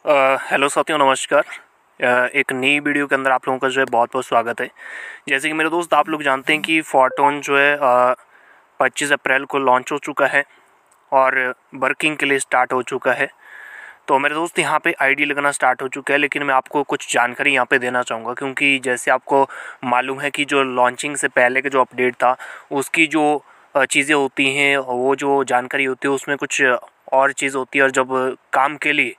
Hello साथियों, नमस्कार। एक नई वीडियो के अंदर आप लोगों का जो है बहुत बहुत स्वागत है। जैसे कि मेरे दोस्त आप लोग जानते हैं कि फोटोन जो है 25 अप्रैल को लॉन्च हो चुका है और वर्किंग के लिए स्टार्ट हो चुका है। तो मेरे दोस्त यहाँ पे आईडी लगना स्टार्ट हो चुका है, लेकिन मैं आपको कुछ जानकारी यहाँ पे देना चाहूँगा, क्योंकि जैसे आपको मालूम है कि जो लॉन्चिंग से पहले का जो अपडेट था उसकी जो चीज़ें होती हैं, वो जो जानकारी होती है उसमें कुछ और चीज़ होती है, और जब काम के लिए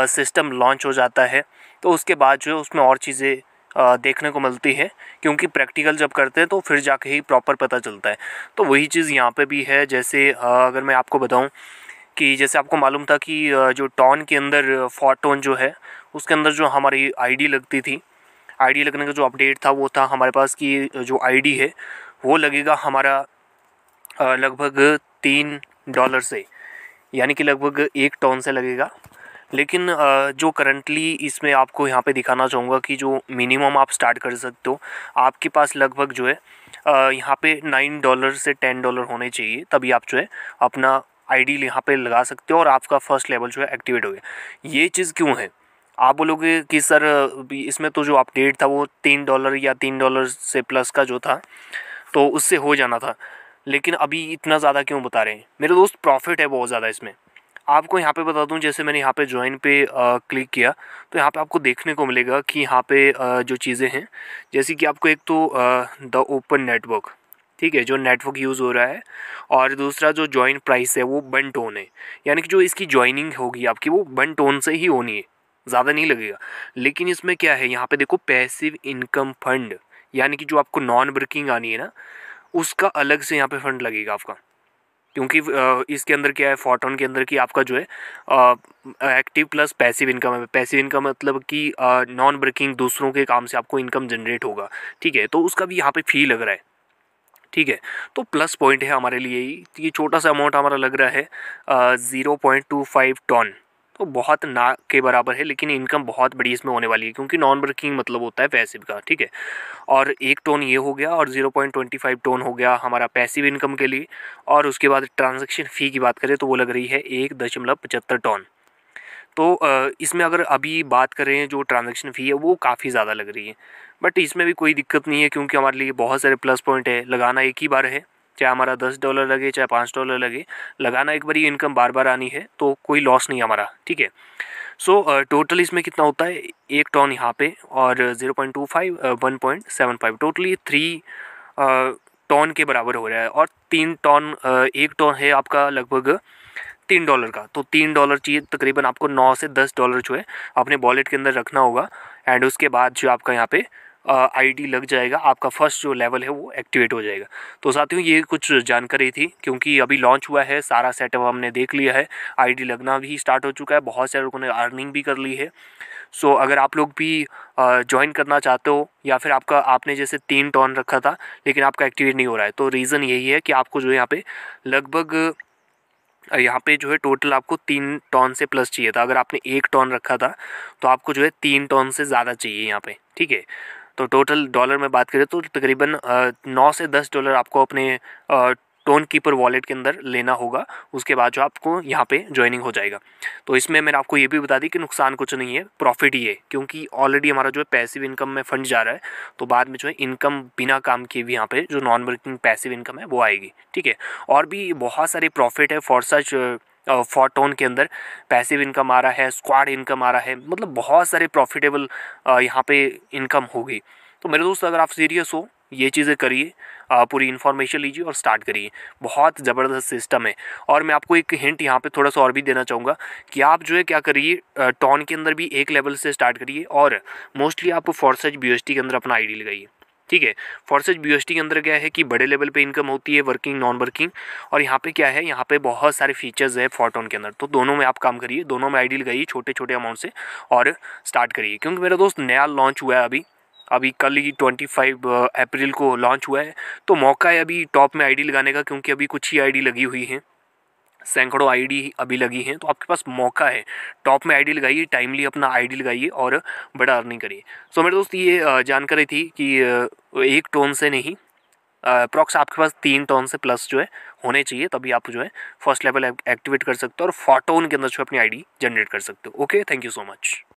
सिस्टम लॉन्च हो जाता है तो उसके बाद जो है उसमें और चीज़ें देखने को मिलती है, क्योंकि प्रैक्टिकल जब करते हैं तो फिर जाके ही प्रॉपर पता चलता है। तो वही चीज़ यहाँ पे भी है। जैसे अगर मैं आपको बताऊँ कि जैसे आपको मालूम था कि जो टॉन के अंदर फोटोन जो है उसके अंदर जो हमारी आईडी लगती थी, आईडी लगने का जो अपडेट था वो था हमारे पास कि जो आईडी है वो लगेगा हमारा लगभग $3 से, यानी कि लगभग 1 टन से लगेगा। लेकिन जो करंटली इसमें आपको यहाँ पे दिखाना चाहूँगा कि जो मिनिमम आप स्टार्ट कर सकते हो, आपके पास लगभग जो है यहाँ पे $9 से $10 होने चाहिए, तभी आप जो है अपना आईडी यहाँ पे लगा सकते हो और आपका फर्स्ट लेवल जो है एक्टिवेट हो गया। ये चीज़ क्यों है? आप बोलोगे कि सर इसमें तो जो अपडेट था वो $3 या $3 से प्लस का जो था तो उससे हो जाना था, लेकिन अभी इतना ज़्यादा क्यों बता रहे हैं? मेरे दोस्त प्रॉफिट है बहुत ज़्यादा इसमें। आपको यहाँ पे बता दूँ, जैसे मैंने यहाँ पे ज्वाइन पे क्लिक किया तो यहाँ पे आपको देखने को मिलेगा कि यहाँ पे जो चीज़ें हैं, जैसे कि आपको एक तो द ओपन नेटवर्क, ठीक है, जो नेटवर्क यूज़ हो रहा है, और दूसरा जो ज्वाइन प्राइस है वो 1 टोन है, यानी कि जो इसकी ज्वाइनिंग होगी आपकी वो 1 टोन से ही होनी है, ज़्यादा नहीं लगेगा। लेकिन इसमें क्या है, यहाँ पे देखो पैसिव इनकम फंड, यानी कि जो आपको नॉन वर्किंग आनी है ना, उसका अलग से यहाँ पे फंड लगेगा आपका। क्योंकि इसके अंदर क्या है, फोटोन के अंदर कि आपका जो है एक्टिव प्लस पैसिव इनकम है। पैसिव इनकम मतलब कि नॉन वर्किंग दूसरों के काम से आपको इनकम जनरेट होगा, ठीक है, तो उसका भी यहाँ पे फी लग रहा है, ठीक है। तो प्लस पॉइंट है हमारे लिए ये छोटा सा अमाउंट हमारा लग रहा है 0.25 टन, तो बहुत ना के बराबर है, लेकिन इनकम बहुत बड़ी इसमें होने वाली है, क्योंकि नॉन वर्किंग मतलब होता है पैसिव का, ठीक है। और 1 टन ये हो गया, और 0.25 टन हो गया हमारा पैसिव इनकम के लिए। और उसके बाद ट्रांजैक्शन फ़ी की बात करें तो वो लग रही है 1.75 टन। तो इसमें अगर अभी बात करें जो ट्रांजैक्शन फ़ी है वो काफ़ी ज़्यादा लग रही है, बट इसमें भी कोई दिक्कत नहीं है, क्योंकि हमारे लिए बहुत सारे प्लस पॉइंट है। लगाना एक ही बार है, चाहे हमारा $10 लगे चाहे $5 लगे, लगाना एक बार ही, इनकम बार बार आनी है, तो कोई लॉस नहीं हमारा, ठीक है। सो टोटल इसमें कितना होता है, 1 टन यहाँ पे और 0.25 1.75, टोटली 3 टन के बराबर हो रहा है। और 3 टन 1 टन है आपका लगभग $3 का, तो $3 चाहिए तकरीबन आपको 9 से $10 जो है अपने वॉलेट के अंदर रखना होगा। एंड उसके बाद जो आपका यहाँ पे आईडी लग जाएगा, आपका फर्स्ट जो लेवल है वो एक्टिवेट हो जाएगा। तो साथियों ये कुछ जानकारी थी, क्योंकि अभी लॉन्च हुआ है, सारा सेटअप हमने देख लिया है, आईडी लगना भी स्टार्ट हो चुका है, बहुत सारे लोगों ने अर्निंग भी कर ली है। सो अगर आप लोग भी ज्वाइन करना चाहते हो, या फिर आपने जैसे 3 टन रखा था लेकिन आपका एक्टिवेट नहीं हो रहा है, तो रीज़न यही है कि आपको जो है यहाँ पे लगभग यहाँ पे जो है टोटल आपको 3 टन से प्लस चाहिए था। अगर आपने 1 टन रखा था तो आपको जो है 3 टन से ज़्यादा चाहिए यहाँ पे, ठीक है। तो टोटल डॉलर में बात करें तो तकरीबन 9 से $10 आपको अपने टोन कीपर वॉलेट के अंदर लेना होगा। उसके बाद जो आपको यहाँ पे ज्वाइनिंग हो जाएगा। तो इसमें मैंने आपको ये भी बता दी कि नुकसान कुछ नहीं है, प्रॉफिट ही है, क्योंकि ऑलरेडी हमारा जो है पैसिव इनकम में फंड जा रहा है, तो बाद में जो है इनकम बिना काम किए भी यहाँ पे जो नॉन वर्किंग पैसिव इनकम है वो आएगी, ठीक है। और भी बहुत सारे प्रॉफिट है फॉर सच, फोटोन के अंदर पैसिव इनकम आ रहा है, स्क्वाड इनकम आ रहा है, मतलब बहुत सारे प्रॉफिटेबल यहाँ पे इनकम होगी। तो मेरे दोस्त अगर आप सीरियस हो, ये चीज़ें करिए, पूरी इन्फॉर्मेशन लीजिए और स्टार्ट करिए, बहुत ज़बरदस्त सिस्टम है। और मैं आपको एक हिंट यहाँ पे थोड़ा सा और भी देना चाहूँगा कि आप जो है क्या करिए, टॉन के अंदर भी एक लेवल से स्टार्ट करिए, और मोस्टली आप फॉरसच BUSD के अंदर अपना आईडी लगाइए, ठीक है। फॉरसच BUSD के अंदर क्या है कि बड़े लेवल पे इनकम होती है, वर्किंग नॉन वर्किंग, और यहाँ पे क्या है, यहाँ पे बहुत सारे फीचर्स है फोटोन के अंदर, तो दोनों में आप काम करिए, दोनों में आईडी लगाइए छोटे छोटे अमाउंट से और स्टार्ट करिए। क्योंकि मेरा दोस्त नया लॉन्च हुआ है, अभी कल ही 25 अप्रैल को लॉन्च हुआ है, तो मौका है अभी टॉप में आईडी लगाने का, क्योंकि अभी कुछ ही आईडी लगी हुई हैं, सैकड़ों आईडी अभी लगी हैं, तो आपके पास मौका है, टॉप में आईडी लगाइए, टाइमली अपना आईडी लगाइए और बड़ा अर्निंग करिए। सो मेरे दोस्त ये जानकारी थी कि 1 टन से नहीं, अप्रॉक्स आपके पास 3 टोन से प्लस जो है होने चाहिए, तभी आप जो है फर्स्ट लेवल एक्टिवेट कर सकते हो और 4 टोन के अंदर जो है अपनी आईडी जनरेट कर सकते हो। Okay, thank you so much.